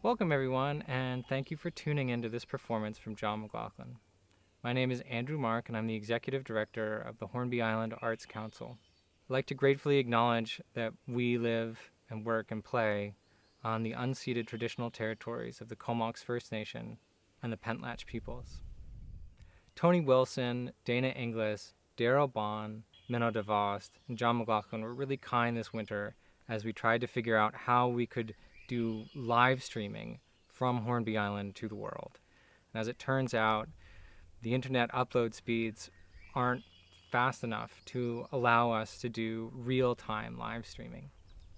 Welcome, everyone, and thank you for tuning into this performance from John McLachlan. My name is Andrew Mark, and I'm the Executive Director of the Hornby Island Arts Council. I'd like to gratefully acknowledge that we live and work and play on the unceded traditional territories of the Comox First Nation and the Pentlatch peoples. Tony Wilson, Dana Inglis, Daryl Bond, Minnow DeVost, and John McLachlan were really kind this winter as we tried to figure out how we could do live streaming from Hornby Island to the world. And as it turns out, the internet upload speeds aren't fast enough to allow us to do real-time live streaming.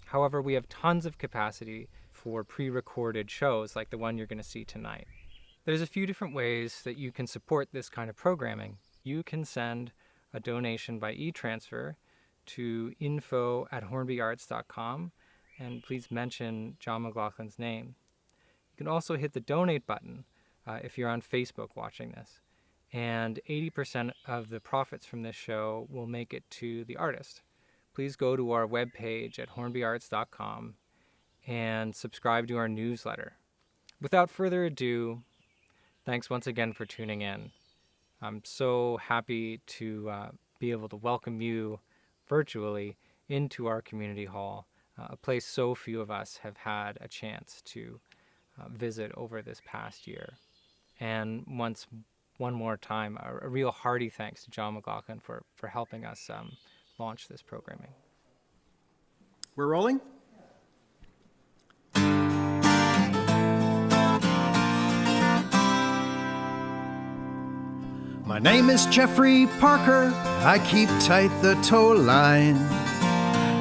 However, we have tons of capacity for pre-recorded shows like the one you're going to see tonight. There's a few different ways that you can support this kind of programming. You can send a donation by e-transfer to info@hornbyarts.com, and please mention John McLachlan's name. You can also hit the donate button if you're on Facebook watching this, and 80% of the profits from this show will make it to the artist. Please go to our webpage at hornbyarts.com and subscribe to our newsletter. Without further ado, thanks once again for tuning in. I'm so happy to be able to welcome you virtually into our community hall, a place so few of us have had a chance to visit over this past year. And one more time, a real hearty thanks to John McLachlan for helping us launch this programming. We're rolling? My name is Jeffrey Parker, I keep tight the tow line.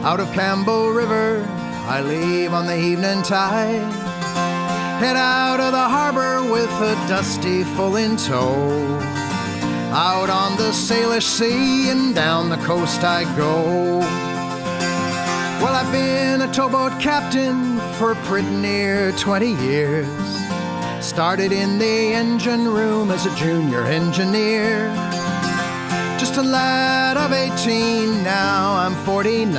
Out of Campbell River, I leave on the evening tide. Head out of the harbor with a dusty full in tow. Out on the Salish Sea and down the coast I go. Well, I've been a towboat captain for pretty near 20 years. Started in the engine room as a junior engineer. Just a lad of 18, now I'm 49.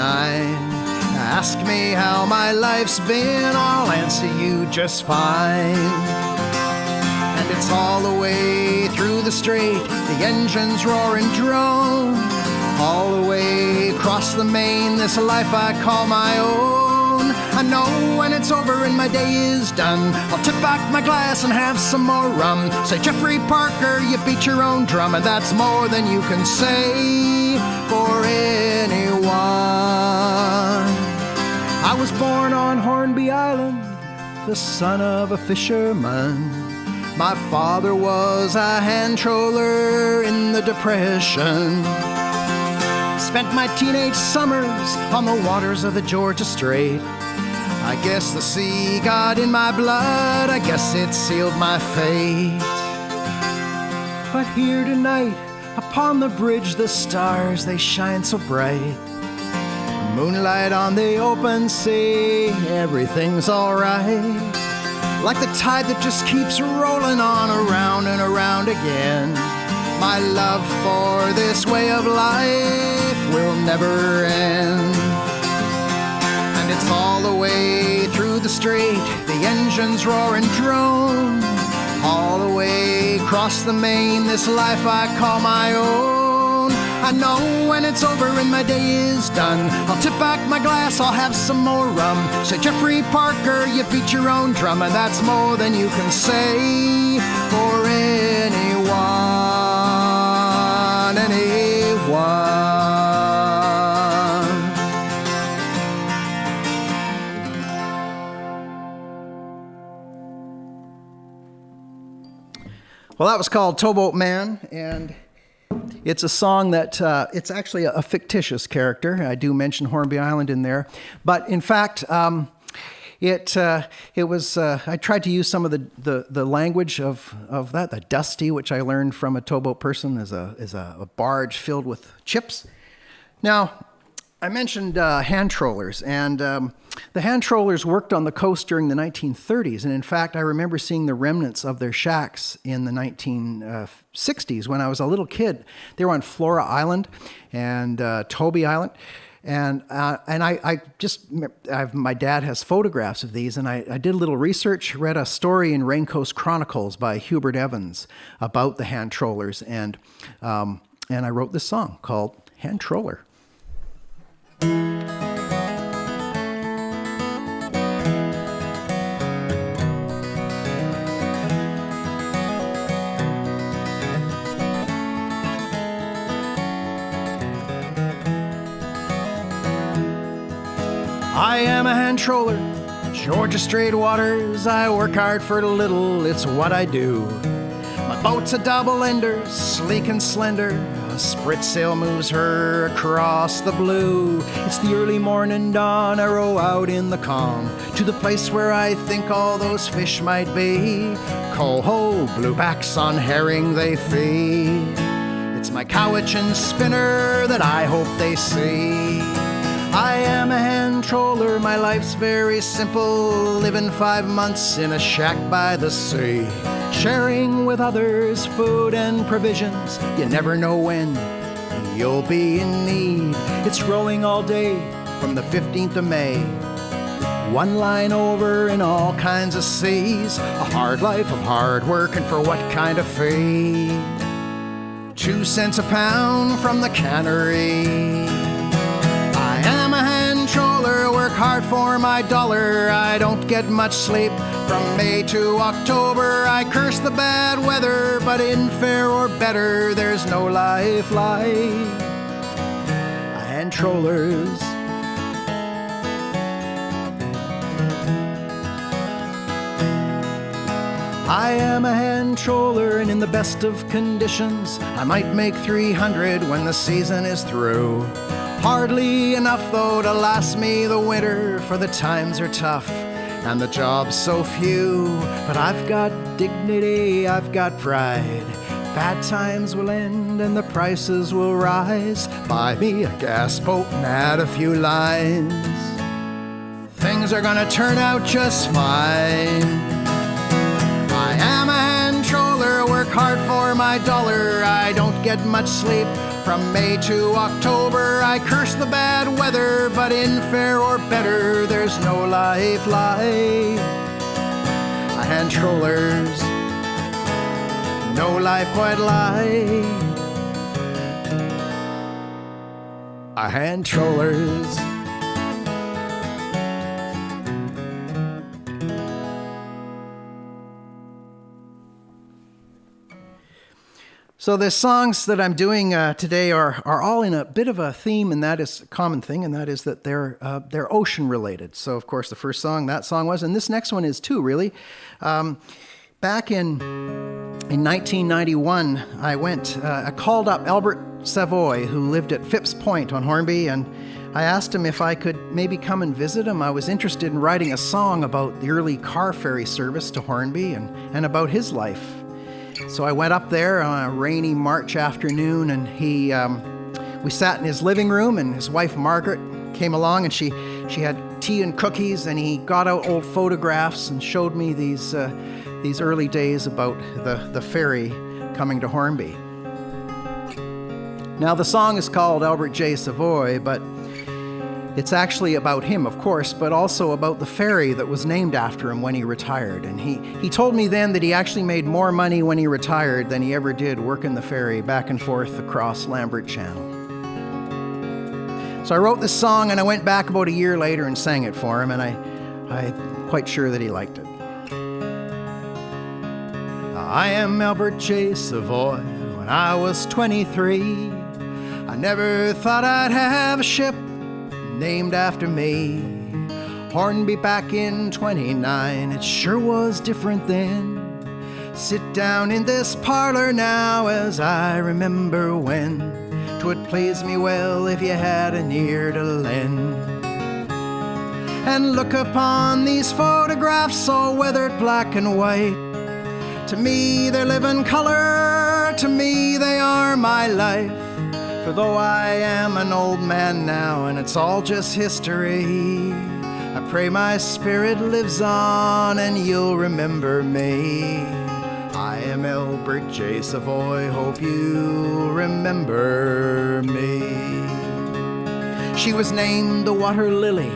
Ask me how my life's been, I'll answer you just fine. And it's all the way through the strait, the engines roar and drone. All the way across the main, this life I call my own. I know when it's over and my day is done, I'll tip back my glass and have some more rum. Say, Jeffrey Parker, you beat your own drum, and that's more than you can say for anyone. I was born on Hornby Island, the son of a fisherman. My father was a hand troller in the Depression. Spent my teenage summers on the waters of the Georgia Strait. I guess the sea got in my blood, I guess it sealed my fate. But here tonight, upon the bridge, the stars, they shine so bright. Moonlight on the open sea, everything's alright. Like the tide that just keeps rolling on around and around again. My love for this way of life will never end. And it's all the way through the strait, the engines roar and drone. All the way across the main, this life I call my own. I know when it's over and my day is done, I'll tip back my glass, I'll have some more rum. Say, Jeffrey Parker, you beat your own drum, and that's more than you can say for anyone, anyone. Well, that was called Towboat Man, and it's a song that, it's actually a fictitious character. I do mention Hornby Island in there. But in fact, it was, I tried to use some of the language of that, the dusty, which I learned from a towboat person, is a barge filled with chips. Now, I mentioned hand trollers, and the hand trollers worked on the coast during the 1930s, and in fact, I remember seeing the remnants of their shacks in the 1960s when I was a little kid. They were on Flora Island and Toby Island, And my dad has photographs of these, and I did a little research, read a story in Raincoast Chronicles by Hubert Evans about the hand trollers, and I wrote this song called Hand Troller. I am a hand troller, Georgia straight waters. I work hard for little, it's what I do. My boat's a double ender, sleek and slender. A sprit sail moves her across the blue. It's the early morning dawn, I row out in the calm to the place where I think all those fish might be. Coho, bluebacks on herring they feed. It's my cowitch and spinner that I hope they see. I am a hand troller, my life's very simple, living 5 months in a shack by the sea. Sharing with others food and provisions, you never know when you'll be in need. It's rowing all day from the 15th of May, one line over in all kinds of seas. A hard life of hard work, and for what kind of fee? 2 cents a pound from the cannery. I am a hand troller, work hard for my dollar. I don't get much sleep from May to October. I curse the bad weather, but in fair or better, there's no life like hand trollers. I am a hand troller, and in the best of conditions, I might make 300 when the season is through. Hardly enough, though, to last me the winter, for the times are tough and the jobs so few. But I've got dignity, I've got pride. Bad times will end and the prices will rise. Buy me a gas boat and add a few lines. Things are gonna turn out just fine. I am a hand troller, work hard for my dollar. I don't get much sleep from May to October. I curse the bad weather, but in fair or better, there's no life like a hand troller's. No life quite like a hand troller's. So the songs that I'm doing today are all in a bit of a theme, and that is a common thing, and that is that they're ocean related. So of course the first song, that song was, and this next one is too, really. Back in 1991, I called up J Savoy, who lived at Phipps Point on Hornby, and I asked him if I could maybe come and visit him. I was interested in writing a song about the early car ferry service to Hornby and about his life. So I went up there on a rainy March afternoon, and we sat in his living room, and his wife Margaret came along, and she had tea and cookies, and he got out old photographs and showed me these early days about the ferry coming to Hornby. Now the song is called J Savoy, but it's actually about him, of course, but also about the ferry that was named after him when he retired. And he told me then that he actually made more money when he retired than he ever did working the ferry back and forth across Lambert Channel. So I wrote this song, and I went back about a year later and sang it for him, and I'm quite sure that he liked it. I am J Savoy. When I was 23, I never thought I'd have a ship named after me. Hornby back in 29, it sure was different then. Sit down in this parlor now as I remember when 'twould please me well if you had an ear to lend. And look upon these photographs so weathered black and white. To me they live in color, to me they are my life. For though I am an old man now and it's all just history, I pray my spirit lives on and you'll remember me. I am J Savoy, hope you remember me. She was named the Water Lily,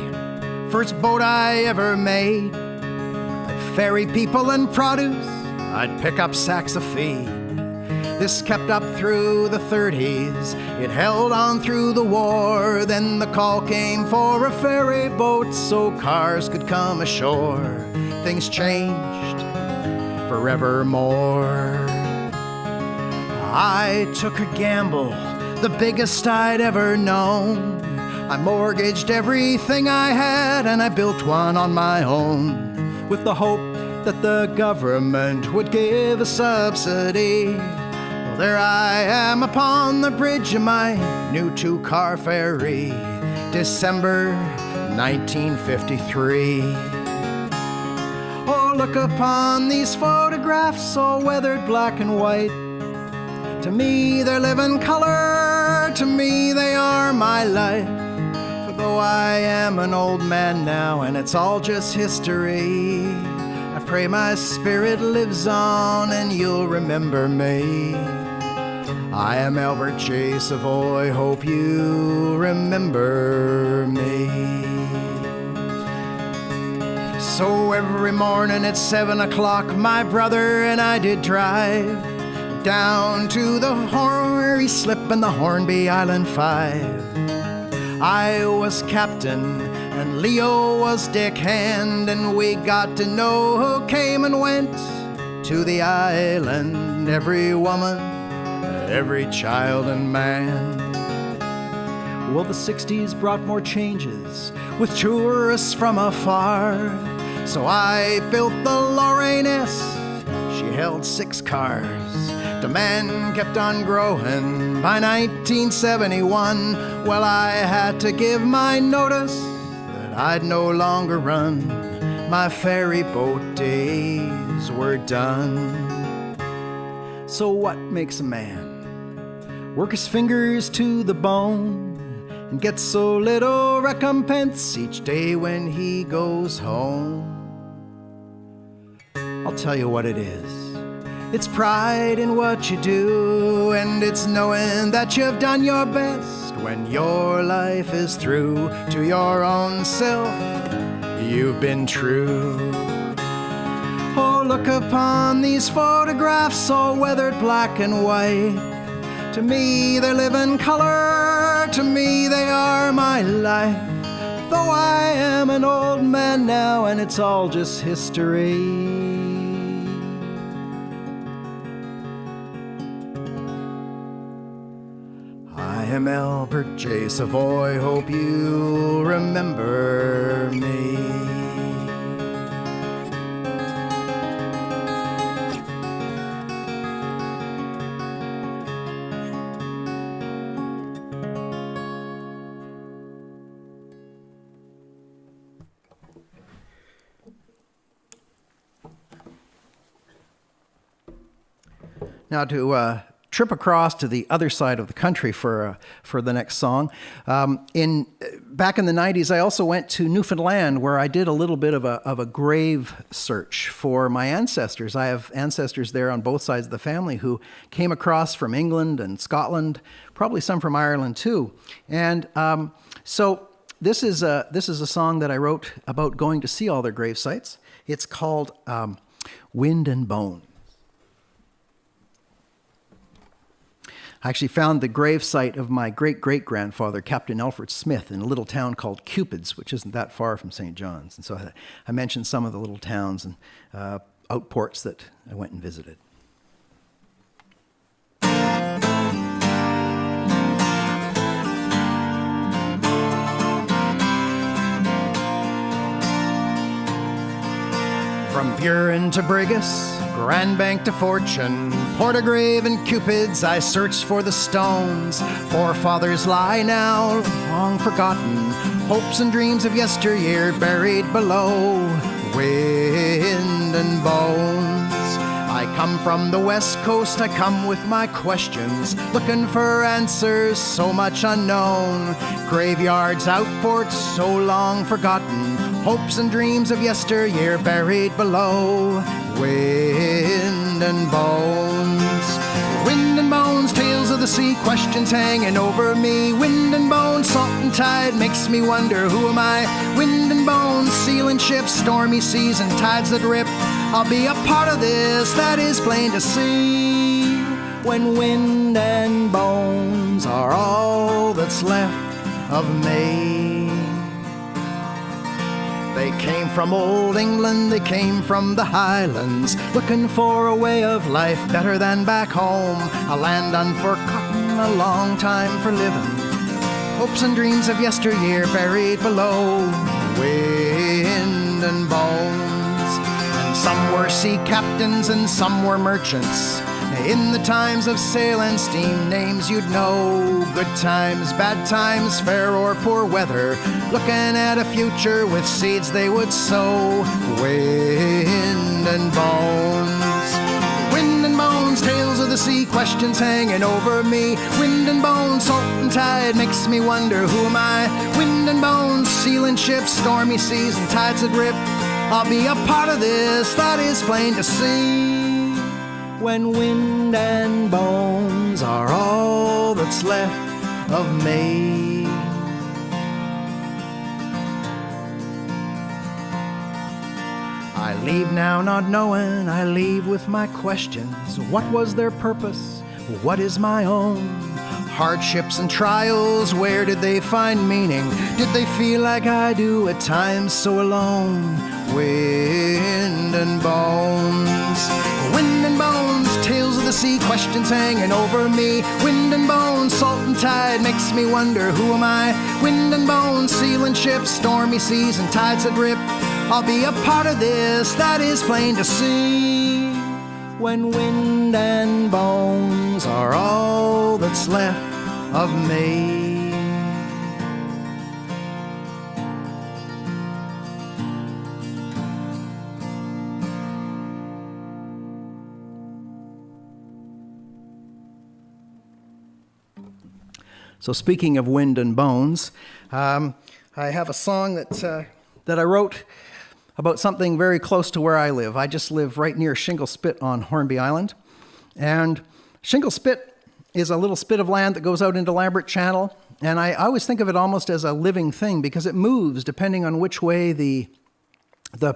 first boat I ever made. I'd ferry people and produce, I'd pick up sacks of feed. This kept up through the 30s, it held on through the war. Then the call came for a ferry boat so cars could come ashore. Things changed forevermore. I took a gamble, the biggest I'd ever known. I mortgaged everything I had and I built one on my own, with the hope that the government would give a subsidy. Well, there I am upon the bridge of my new 2-car ferry, December 1953. Oh, look upon these photographs, all weathered black and white. To me they live in color, to me they are my life. For though I am an old man now and it's all just history, I pray my spirit lives on and you'll remember me. I am Albert J Savoy, hope you remember me. So every morning at 7 o'clock, my brother and I did drive down to the Horry Slip and the Hornby Island 5. I was captain and Leo was deckhand, and we got to know who came and went to the island. Every woman, every child and man. Well, the 60s brought more changes with tourists from afar. So I built the Lorraine S, she held 6 cars. Demand kept on growing. By 1971, well, I had to give my notice that I'd no longer run. My ferry boat days were done. So what makes a man work his fingers to the bone and get so little recompense each day when he goes home? I'll tell you what it is. It's pride in what you do, and it's knowing that you've done your best. When your life is through, to your own self you've been true. Oh, look upon these photographs, all weathered black and white. To me they live in color, to me they are my life. Though I am an old man now and it's all just history, I am Albert J Savoy, hope you remember me. Now to trip across to the other side of the country for the next song. Back in the 90s, I also went to Newfoundland, where I did a little bit of a grave search for my ancestors. I have ancestors there on both sides of the family who came across from England and Scotland, probably some from Ireland too. And so this is a song that I wrote about going to see all their grave sites. It's called Wind and Bone. I actually found the grave site of my great-great-grandfather, Captain Alfred Smith, in a little town called Cupids, which isn't that far from St. John's. And so I mentioned some of the little towns and outports that I went and visited. From Burin to Brigus, Grand Bank to Fortune, Portagrave and Cupids, I searched for the stones. Forefathers lie now, long forgotten, hopes and dreams of yesteryear buried below. Wind and bones. I come from the West Coast, I come with my questions, looking for answers, so much unknown. Graveyards, outports, so long forgotten, hopes and dreams of yesteryear buried below. Wind and bones. Wind and bones, tales of of the sea, questions hanging over me. Wind and bone, salt and tide makes me wonder, who am I? Wind and bone, sealing ships, stormy seas and tides that rip. I'll be a part of this, that is plain to see. When wind and bones are all that's left of me. They came from old England, they came from the Highlands, looking for a way of life better than back home. A land unforgotten, a long time for living. Hopes and dreams of yesteryear buried below wind and bones. And some were sea captains and some were merchants. In the times of sail and steam, names you'd know. Good times, bad times, fair or poor weather, looking at a future with seeds they would sow. Wind and bones. Wind and bones, tales of the sea, questions hanging over me. Wind and bones, salt and tide makes me wonder, who am I? Wind and bones, sealing ships, stormy seas and tides that rip. I'll be a part of this, that is plain to see. When wind and bones are all that's left of me. I leave now not knowing, I leave with my questions. What was their purpose? What is my own? Hardships and trials, where did they find meaning? Did they feel like I do at times so alone? Wind and bones. Wind and bones, tales of the sea, questions hanging over me. Wind and bones, salt and tide makes me wonder, who am I? Wind and bones, sealing ships, stormy seas and tides that rip. I'll be a part of this, that is plain to see. When wind and bones are all that's left of me. So speaking of wind and bones, I have a song that I wrote about something very close to where I live. I just live right near Shingle Spit on Hornby Island. And Shingle Spit is a little spit of land that goes out into Lambert Channel. And I always think of it almost as a living thing because it moves depending on which way the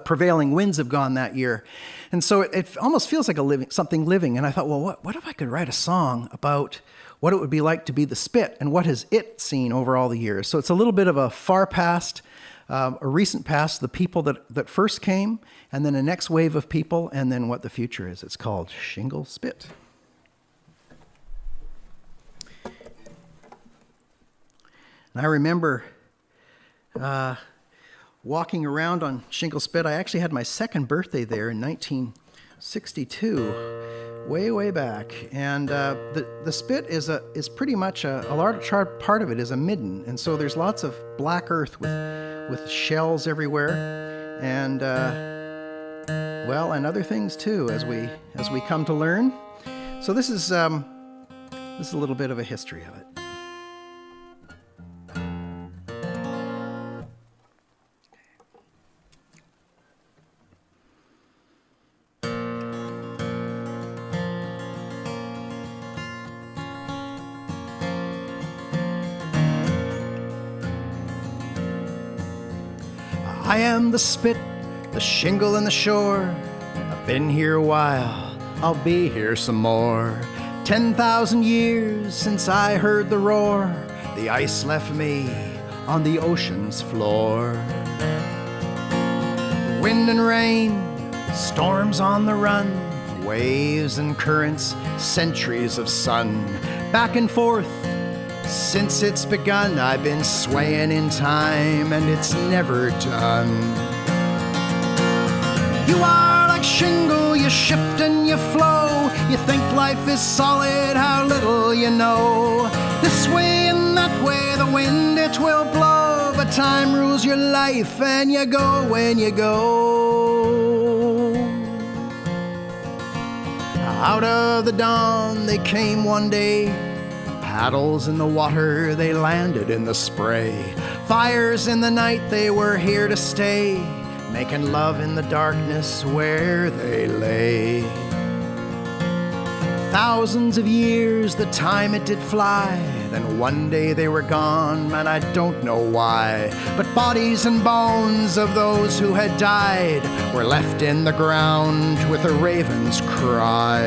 prevailing winds have gone that year. And so it almost feels like something living. And I thought, well, what if I could write a song about what it would be like to be the spit and what has it seen over all the years? So it's a little bit of a far past, a recent past, the people that first came, and then a next wave of people, and then what the future is. It's called Shingle Spit. And I remember walking around on Shingle Spit. I actually had my second birthday there in 1962, way back. And the spit is pretty much a large part of it is a midden, and so there's lots of black earth with shells everywhere, and and other things too, as we come to learn. So this is a little bit of a history of it. I am the spit, the shingle and the shore. I've been here a while, I'll be here some more. 10,000 years since I heard the roar. The ice left me on the ocean's floor. Wind and rain, storms on the run, waves and currents, centuries of sun. Back and forth, since it's begun, I've been swaying in time, and it's never done. You are like shingle, you shift and you flow. You think life is solid, how little you know. This way and that way, the wind it will blow, but time rules your life, and you go when you go. Out of the dawn, they came one day. Paddles in the water, they landed in the spray. Fires in the night, they were here to stay, making love in the darkness where they lay. thousands of years, the time it did fly. Then one day they were gone, and I don't know why. But bodies and bones of those who had died were left in the ground with a raven's cry.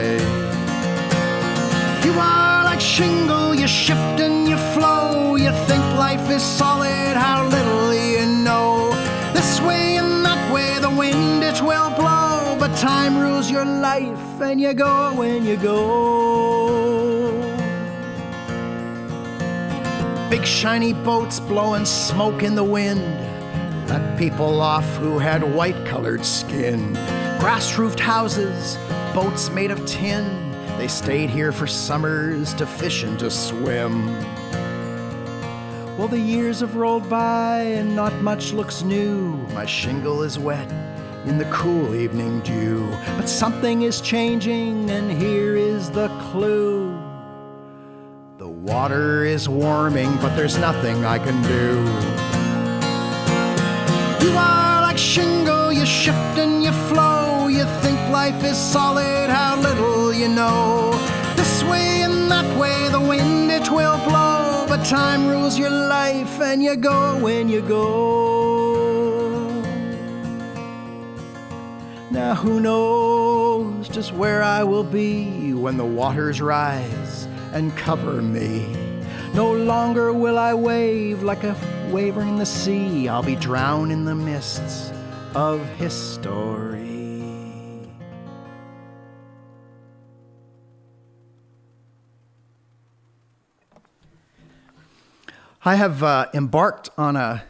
You are like shingle, you shift and you flow. You think life is solid, how little you know. This way and that way, the wind it will blow. But time rules your life, and you go when you go. Big shiny boats blowing smoke in the wind let people off who had white-colored skin. Grass-roofed houses, boats made of tin. They stayed here for summers to fish and to swim. Well, the years have rolled by and not much looks new. My shingle is wet in the cool evening dew. But something is changing, and here is the clue. The water is warming, but there's nothing I can do. You are like shingle, you shift and you flow. You think life is solid, how little you know. This way and that way, the wind it will blow. But time rules your life, and you go when you go. Now who knows just where I will be when the waters rise and cover me. No longer will I wave like a waver in the sea. I'll be drowned in the mists of history. I have embarked on a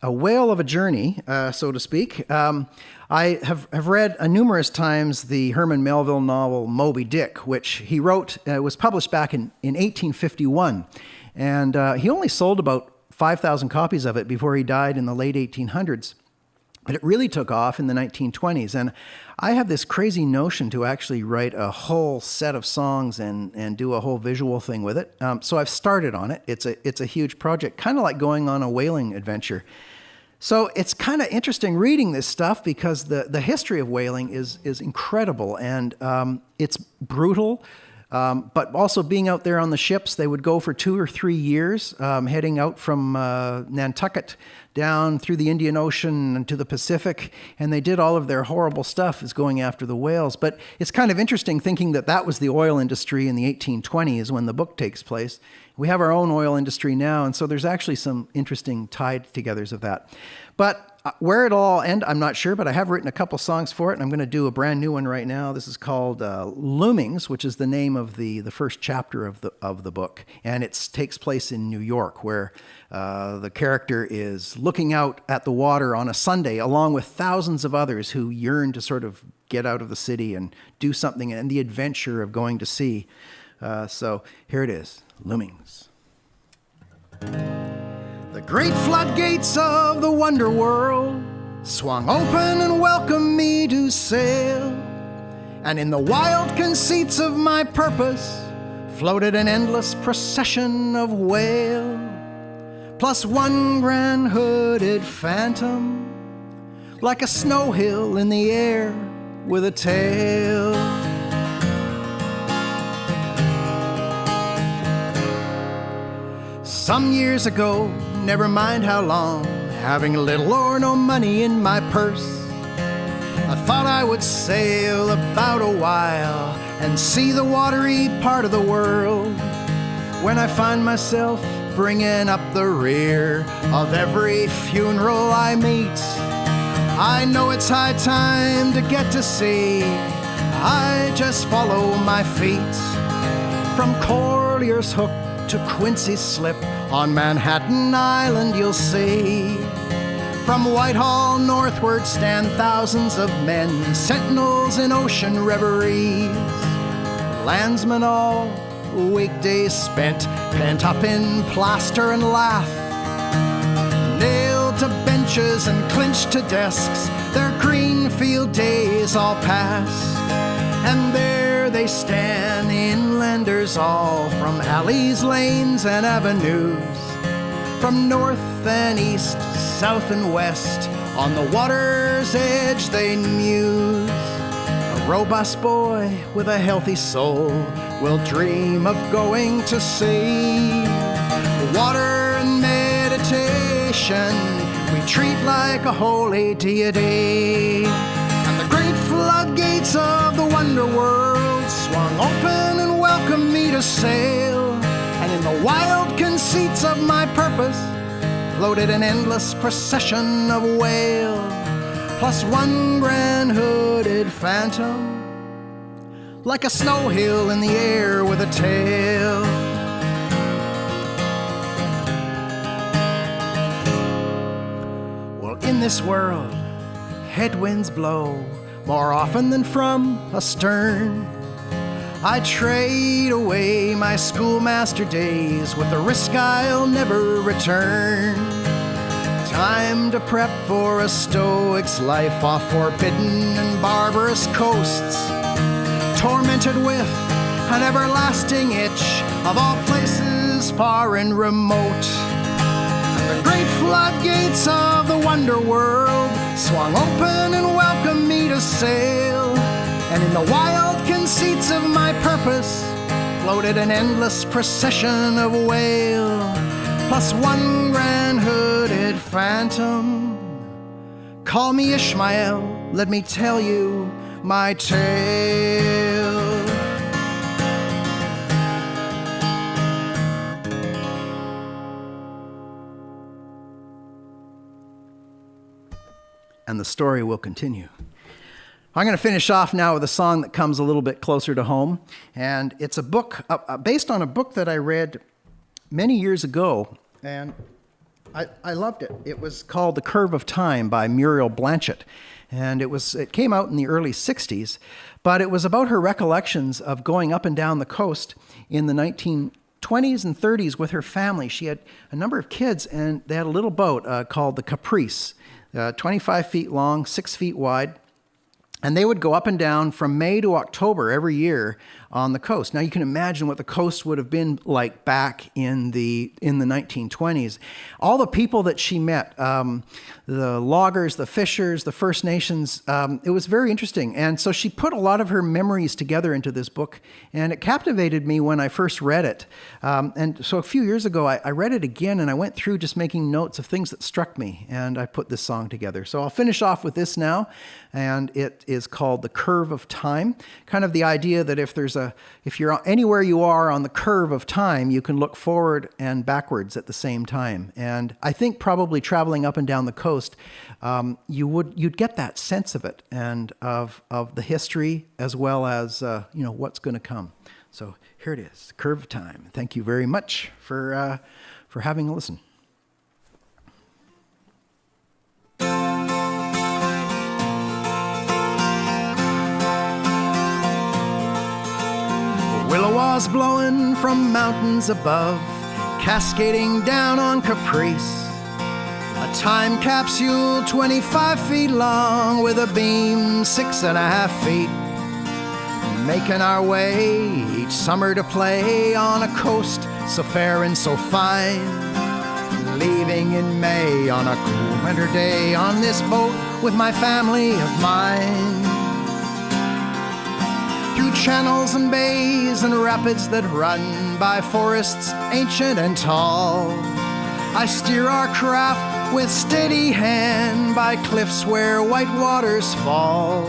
whale of a journey, so to speak. I have read numerous times the Herman Melville novel Moby Dick, which he wrote, was published back in 1851. And he only sold about 5,000 copies of it before he died in the late 1800s. But it really took off in the 1920s. And I have this crazy notion to actually write a whole set of songs and do a whole visual thing with it. So I've started on it. It's a huge project, kind of like going on a whaling adventure. So it's kind of interesting reading this stuff because the history of whaling is incredible, and it's brutal. But also being out there on the ships, they would go for 2 or 3 years, heading out from Nantucket down through the Indian Ocean and to the Pacific, and they did all of their horrible stuff is going after the whales. But it's kind of interesting thinking that was the oil industry in the 1820s when the book takes place. We have our own oil industry now, and so there's actually some interesting tied-togethers of that. But where it'll all end, I'm not sure, but I have written a couple songs for it, and I'm going to do a brand new one right now. This is called Loomings, which is the name of the first chapter of the book, and it takes place in New York, where the character is looking out at the water on a Sunday, along with thousands of others who yearn to sort of get out of the city and do something, and the adventure of going to sea. So here it is, Loomings. The great floodgates of the wonder world swung open and welcomed me to sail. And in the wild conceits of my purpose floated an endless procession of whale, plus one grand hooded phantom, like a snow hill in the air with a tail. Some years ago, never mind how long, having little or no money in my purse, I thought I would sail about a while and see the watery part of the world. When I find myself bringing up the rear of every funeral I meet, I know it's high time to get to sea. I just follow my feet from Collier's Hook to Quincy Slip. On Manhattan Island you'll see, from Whitehall northward stand thousands of men, sentinels in ocean reveries, landsmen all weekdays spent, pent up in plaster and lath, nailed to benches and clinched to desks, their greenfield days all past. And there they stand, the inlanders all, from alleys, lanes, and avenues, from north and east, south and west, on the water's edge they muse. robust boy with a healthy soul will dream of going to sea. Water and meditation we treat like a holy deity. And the great floodgates of the wonder world swung open and welcomed me to sail. And in the wild conceits of my purpose floated an endless procession of whale, plus one grand hooded phantom, like a snow hill in the air with a tail. Well, in this world, headwinds blow more often than from astern. I trade away my schoolmaster days with the risk I'll never return. Time to prep for a stoic's life off forbidden and barbarous coasts, tormented with an everlasting itch of all places far and remote. And the great floodgates of the wonder world swung open and welcomed me to sail. And in the wild conceits of my purpose floated an endless procession of whale, plus one grand hooded phantom. Call me Ishmael, let me tell you my tale. And the story will continue. I'm going to finish off now with a song that comes a little bit closer to home. And it's a book based on a book that I read many years ago. And I loved it. It was called The Curve of Time by Muriel Blanchett. And it came out in the early 60s. But it was about her recollections of going up and down the coast in the 1920s and 30s with her family. She had a number of kids, and they had a little boat called the Caprice, 25 feet long, 6 feet wide. And they would go up and down from May to October every year on the coast. Now you can imagine what the coast would have been like back in the 1920s. All the people that she met, the loggers, the fishers, the First Nations, it was very interesting. And so she put a lot of her memories together into this book, and it captivated me when I first read it. And so a few years ago, I read it again, and I went through just making notes of things that struck me, and I put this song together. So I'll finish off with this now, and it is called The Curve of Time. Kind of the idea that if you're anywhere you are on the curve of time, you can look forward and backwards at the same time. And I think probably traveling up and down the coast, you'd get that sense of it and of the history as well as what's going to come. So here it is, Curve of Time. Thank you very much for having a listen. Willow was blowing from mountains above, cascading down on Caprice. A time capsule 25 feet long with a beam 6.5 feet. Making our way each summer to play on a coast so fair and so fine. Leaving in May on a cool winter day on this boat with my family of mine. Through channels and bays and rapids that run by forests ancient and tall, I steer our craft with steady hand by cliffs where white waters fall.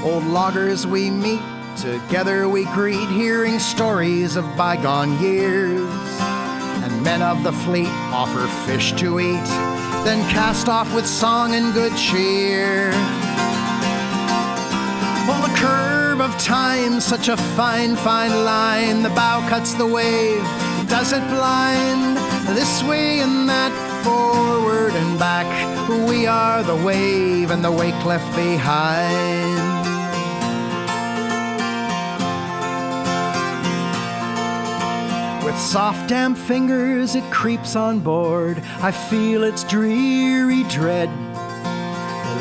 Old loggers we meet, together we greet, hearing stories of bygone years. And men of the fleet offer fish to eat, then cast off with song and good cheer. Well, the curve of time, such a fine, fine line. The bow cuts the wave, does it blind? This way and that, forward and back. We are the wave and the wake left behind. With soft, damp fingers it creeps on board. I feel its dreary dread.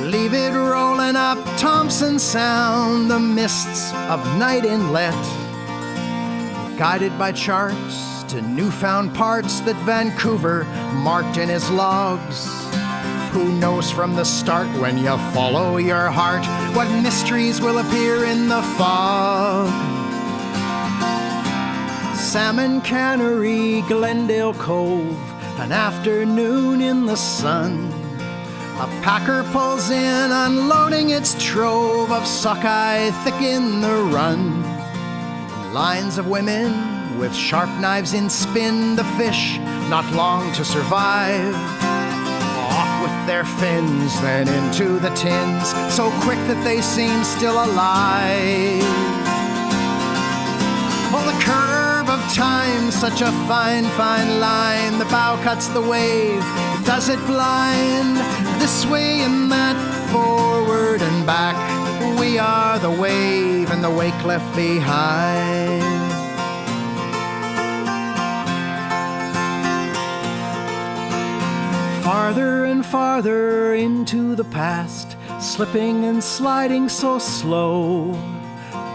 Leave it rolling up Thompson Sound, the mists of night inlet. Guided by charts to newfound parts that Vancouver marked in his logs. Who knows from the start, when you follow your heart, what mysteries will appear in the fog? Salmon Cannery, Glendale Cove, an afternoon in the sun. A packer pulls in, unloading its trove of sockeye thick in the run. Lines of women with sharp knives in spin, the fish not long to survive. Off with their fins, then into the tins, so quick that they seem still alive. Oh, the curve of time, such a fine, fine line. The bow cuts the wave, does it blind? This way and that, forward and back. We are the wave and the wake left behind. Farther and farther into the past, slipping and sliding so slow.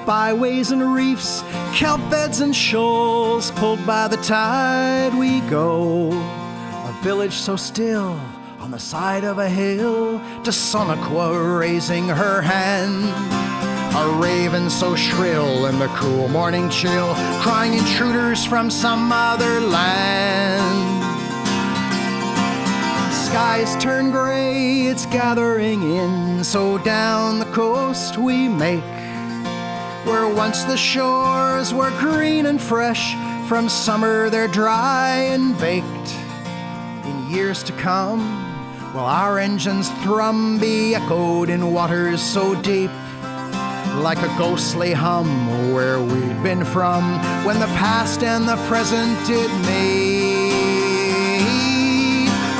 Byways and reefs, kelp beds and shoals, pulled by the tide we go. A village so still on the side of a hill, to Sonequa raising her hand. A raven so shrill in the cool morning chill, crying intruders from some other land. Skies turn gray, it's gathering in, so down the coast we make, where once the shores were green and fresh, from summer they're dry and baked. In years to come, will our engines thrum, be echoed in waters so deep, like a ghostly hum where we'd been from, when the past and the present did meet.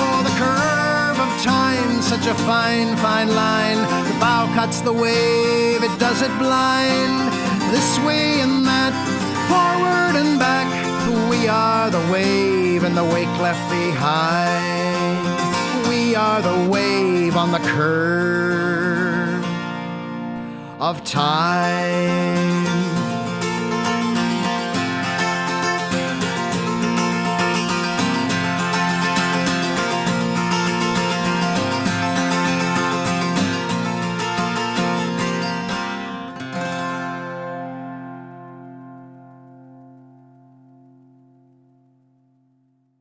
Oh, the curve of time, such a fine, fine line. The bow cuts the wave, it does it blind. This way and that, forward and back. We are the wave and the wake left behind. We are the wave on the curve of time.